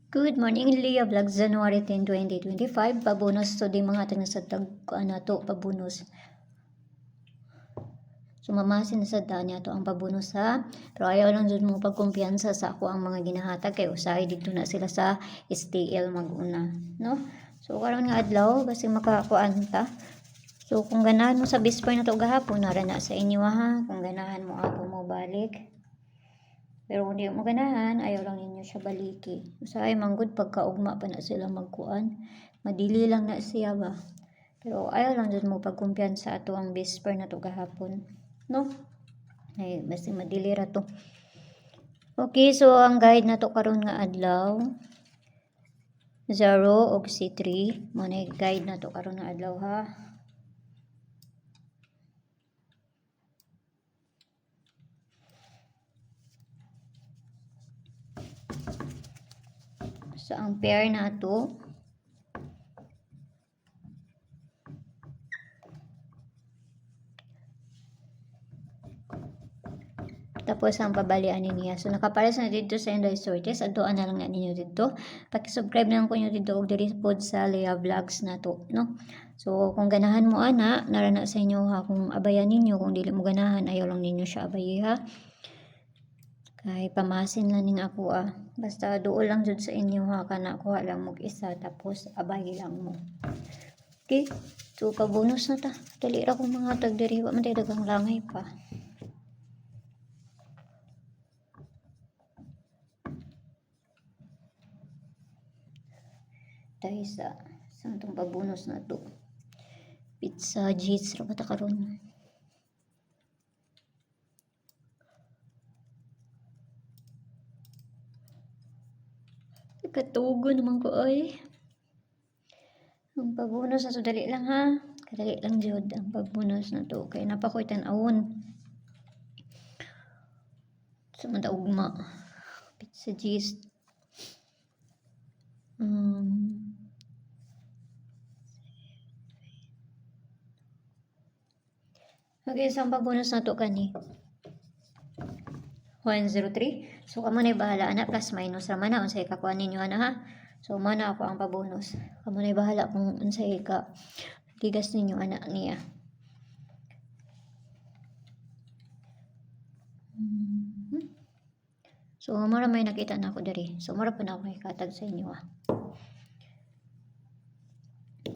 Good morning, Leah Vlogs, January 10, 2025. Pabonus to di mga taga sa to pabonus. Sumamasin sa niya to ang pabonus ha. Pero ayaw lang dun mo pagkumpiyansa sa ako ang mga ginahatag kay usahay dito na sila sa STL maguna, no? So karon nga adlaw kasi makakuan ta. So kung ganahan mo sa bisper na to gahapon nara na sa inyo ha. Kung ganahan mo ako mo balik. Pero kung di mo ganahan, ayaw lang ninyo siya baliki. Usahay manggod pagkaugma pa na sila magkuan. Madili lang na siya ba. Pero ayaw lang dyan mo pagkumpiyansa ato ang bisper na to gahapon. No? Ay, basta madili ra to. Okay, so ang guide na to karon nga adlaw. 0 og C3. Muna guide na to karon nga adlaw ha. So, ang pair na ito, tapos ang pabalian niya. So, nakapares na dito sa Inday Sortes. Adoan na lang na ninyo dito. Pakisubscribe na lang ko nyo dito og diri pod sa Leah Vlogs na to, no? So, kung ganahan mo ana, narana sa inyo ha. Kung abayan ninyo, kung dili mo ganahan, ayaw lang ninyo siya abayi ha. Kay pamasin lang ning ako Basta duol lang jud sa inyo ha, kana kuha lang mo isa tapos abay lang mo. Okay? So pabonus na ta. Dali ra kong mga tagdiri wa man tay dagang langay pa. Dahil sa itong pabonus na to. Pizza Jits ra bata karon. Katugo naman ko ay. Ang pagbonus na to dali lang ha. Kadali lang jud ang pagbonus na to. Kaya napakoy tan-awon. Samanta ugma. Pizza gist. Okay, so ang pagbonus na to kani. 103. So kamo na bahala ana plus minus raman na unsay kakuan ninyo ana ha. So mana ako ang pabonus. Kamo na bahala kung unsay ka tigas ninyo ana niya. So mura may nakita na ako diri. So mura pa na ako ikatag sa inyo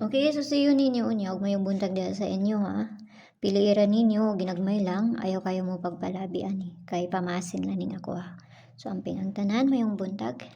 Okay, so see you ninyo unya ug may buntag diha sa inyo ha. Piliira ninyo, ginagmay lang, ayaw kayo mo pagpalabi ani. Kay pamasin lang ning ako ha. So, ang pinangtanan, mayong buntag.